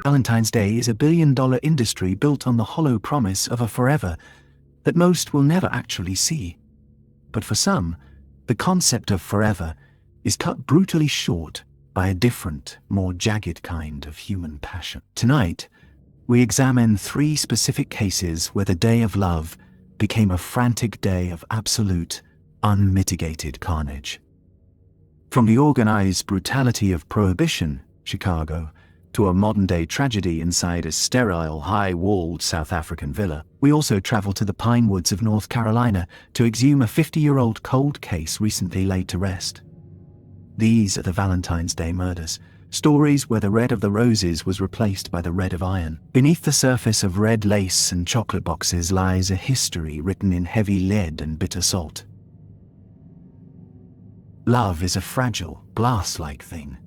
Valentine's Day is a billion-dollar industry built on the hollow promise of a forever that most will never actually see. But for some, the concept of forever is cut brutally short by a different, more jagged kind of human passion. Tonight, we examine 3 specific cases where the day of love became a frantic day of absolute, unmitigated carnage. From the organized brutality of Prohibition, Chicago, to a modern-day tragedy inside a sterile, high-walled South African villa, we also travel to the pine woods of North Carolina to exhume a 50-year-old cold case recently laid to rest. These are the Valentine's Day murders, stories where the red of the roses was replaced by the red of iron. Beneath the surface of red lace and chocolate boxes lies a history written in heavy lead and bitter salt. Love is a fragile, glass-like thing,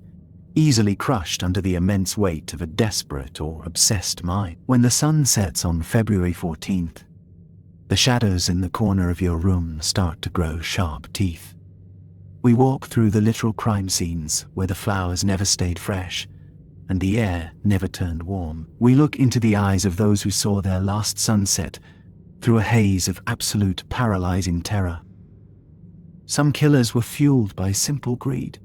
easily crushed under the immense weight of a desperate or obsessed mind. When the sun sets on February 14th, the shadows in the corner of your room start to grow sharp teeth. We walk through the literal crime scenes where the flowers never stayed fresh and the air never turned warm. We look into the eyes of those who saw their last sunset through a haze of absolute paralyzing terror. Some killers were fueled by simple greed,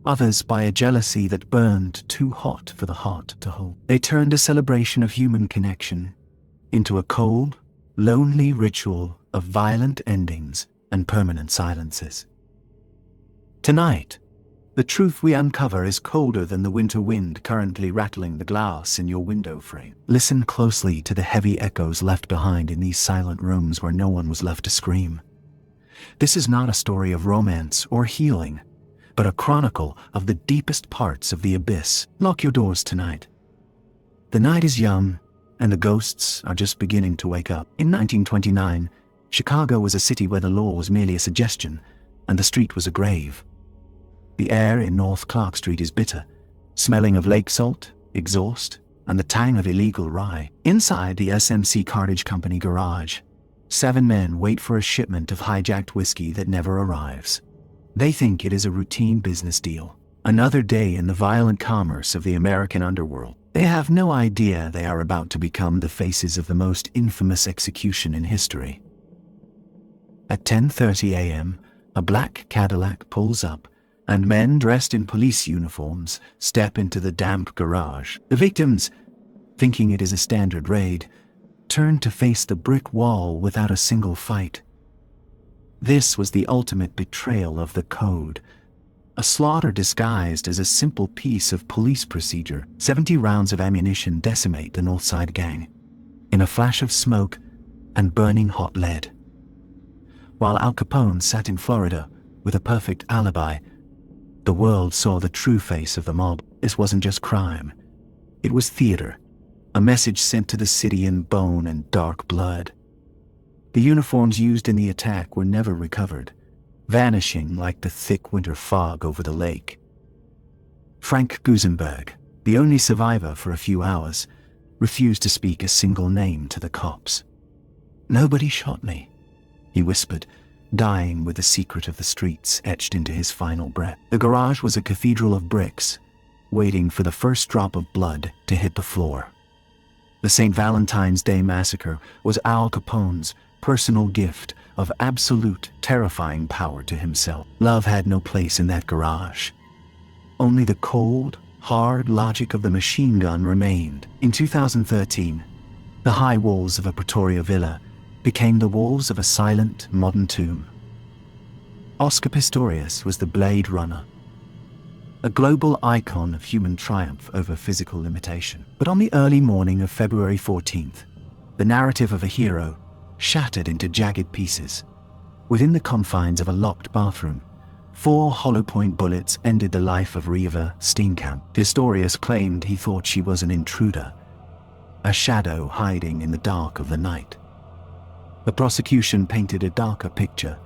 others by a jealousy that burned too hot for the heart to hold. They turned a celebration of human connection into a cold, lonely ritual of violent endings and permanent silences. Tonight, the truth we uncover is colder than the winter wind currently rattling the glass in your window frame. Listen closely to the heavy echoes left behind in these silent rooms where no one was left to scream. This is not a story of romance or healing, but a chronicle of the deepest parts of the abyss. Lock your doors tonight. The night is young, and the ghosts are just beginning to wake up. In 1929, Chicago was a city where the law was merely a suggestion, and the street was a grave. The air in North Clark Street is bitter, smelling of lake salt, exhaust, and the tang of illegal rye. Inside the SMC Cartage Company garage, 7 men wait for a shipment of hijacked whiskey that never arrives. They think it is a routine business deal, another day in the violent commerce of the American underworld. They have no idea they are about to become the faces of the most infamous execution in history. At 10:30 a.m., a black Cadillac pulls up, and men dressed in police uniforms step into the damp garage. The victims, thinking it is a standard raid, turn to face the brick wall without a single fight. This was the ultimate betrayal of the code, a slaughter disguised as a simple piece of police procedure. 70 rounds of ammunition decimate the Northside gang, in a flash of smoke and burning hot lead. While Al Capone sat in Florida with a perfect alibi, the world saw the true face of the mob. This wasn't just crime. It was theater, a message sent to the city in bone and dark blood. The uniforms used in the attack were never recovered, vanishing like the thick winter fog over the lake. Frank Gusenberg, the only survivor for a few hours, refused to speak a single name to the cops. "Nobody shot me," he whispered, dying with the secret of the streets etched into his final breath. The garage was a cathedral of bricks, waiting for the first drop of blood to hit the floor. The St. Valentine's Day massacre was Al Capone's personal gift of absolute, terrifying power to himself. Love had no place in that garage. Only the cold, hard logic of the machine gun remained. In 2013, the high walls of a Pretoria villa became the walls of a silent, modern tomb. Oscar Pistorius was the Blade Runner, a global icon of human triumph over physical limitation. But on the early morning of February 14th, the narrative of a hero shattered into jagged pieces. Within the confines of a locked bathroom, 4 hollow-point bullets ended the life of Reva Steenkamp. Pistorius claimed he thought she was an intruder, a shadow hiding in the dark of the night. The prosecution painted a darker picture,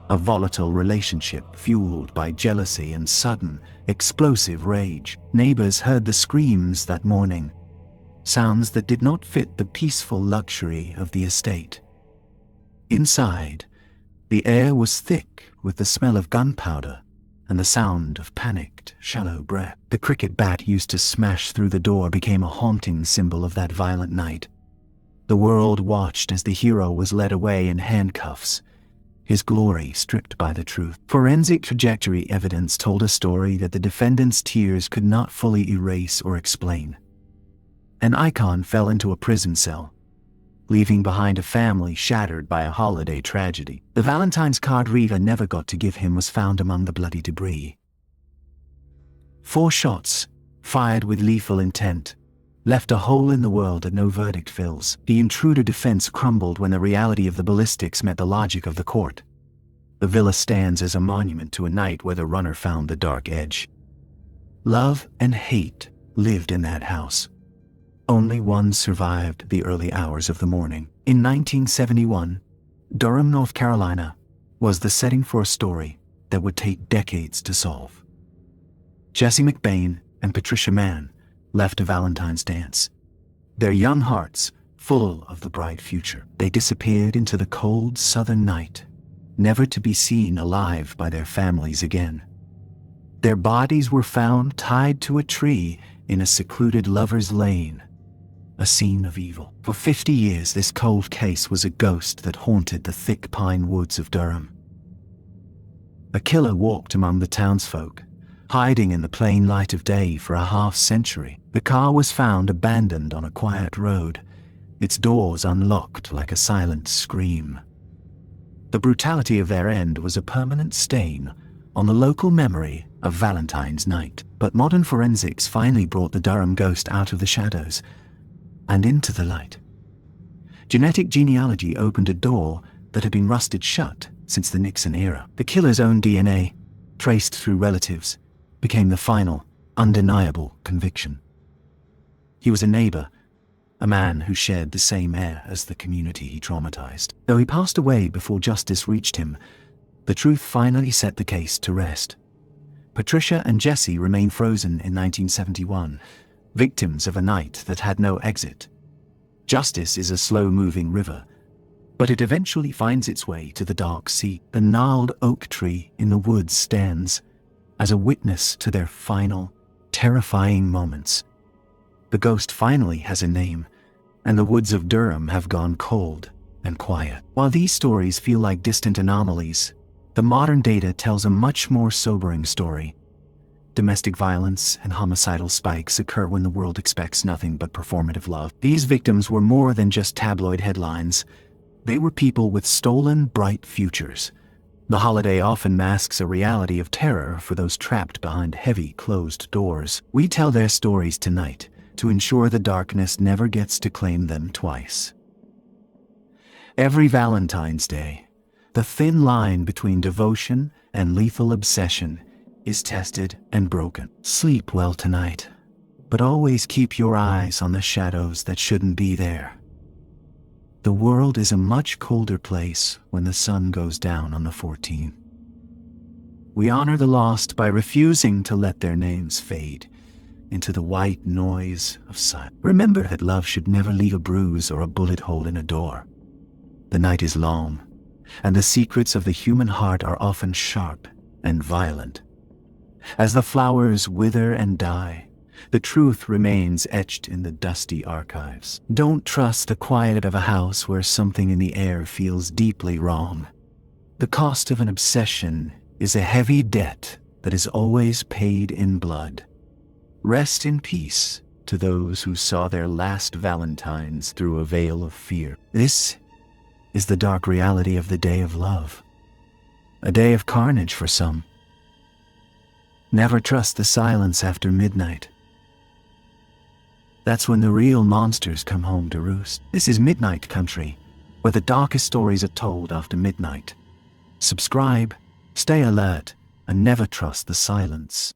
a volatile relationship fueled by jealousy and sudden, explosive rage. Neighbors heard the screams that morning, sounds that did not fit the peaceful luxury of the estate. Inside, the air was thick with the smell of gunpowder and the sound of panicked, shallow breath. The cricket bat used to smash through the door became a haunting symbol of that violent night. The world watched as the hero was led away in handcuffs, his glory stripped by the truth. Forensic trajectory evidence told a story that the defendant's tears could not fully erase or explain. An icon fell into a prison cell, leaving behind a family shattered by a holiday tragedy. The Valentine's card Rita never got to give him was found among the bloody debris. 4 shots, fired with lethal intent, left a hole in the world that no verdict fills. The intruder defense crumbled when the reality of the ballistics met the logic of the court. The villa stands as a monument to a night where the runner found the dark edge. Love and hate lived in that house. Only one survived the early hours of the morning. In 1971, Durham, North Carolina, was the setting for a story that would take decades to solve. Jesse McBain and Patricia Mann left a Valentine's dance, their young hearts full of the bright future. They disappeared into the cold southern night, never to be seen alive by their families again. Their bodies were found tied to a tree in a secluded lover's lane, a scene of evil. For 50 years, this cold case was a ghost that haunted the thick pine woods of Durham. A killer walked among the townsfolk, hiding in the plain light of day for a half-century. The car was found abandoned on a quiet road, its doors unlocked like a silent scream. The brutality of their end was a permanent stain on the local memory of Valentine's night. But modern forensics finally brought the Durham ghost out of the shadows and into the light. Genetic genealogy opened a door that had been rusted shut since the Nixon era. The killer's own DNA, traced through relatives, became the final, undeniable conviction. He was a neighbor, a man who shared the same air as the community he traumatized. Though he passed away before justice reached him, the truth finally set the case to rest. Patricia and Jesse remain frozen in 1971, victims of a night that had no exit. Justice is a slow-moving river, but it eventually finds its way to the dark sea. The gnarled oak tree in the woods stands as a witness to their final, terrifying moments. The ghost finally has a name, and the woods of Durham have gone cold and quiet. While these stories feel like distant anomalies, the modern data tells a much more sobering story. Domestic violence and homicidal spikes occur when the world expects nothing but performative love. These victims were more than just tabloid headlines. They were people with stolen, bright futures. The holiday often masks a reality of terror for those trapped behind heavy, closed doors. We tell their stories tonight to ensure the darkness never gets to claim them twice. Every Valentine's Day, the thin line between devotion and lethal obsession is tested and broken. Sleep well tonight, but always keep your eyes on the shadows that shouldn't be there. The world is a much colder place when the sun goes down on the 14th. We honor the lost by refusing to let their names fade into the white noise of silence. Remember that love should never leave a bruise or a bullet hole in a door. The night is long, and the secrets of the human heart are often sharp and violent. As the flowers wither and die, the truth remains etched in the dusty archives. Don't trust the quiet of a house where something in the air feels deeply wrong. The cost of an obsession is a heavy debt that is always paid in blood. Rest in peace to those who saw their last Valentines through a veil of fear. This is the dark reality of the day of love. A day of carnage for some. Never trust the silence after midnight. That's when the real monsters come home to roost. This is Midnight Country, where the darkest stories are told after midnight. Subscribe, stay alert, and never trust the silence.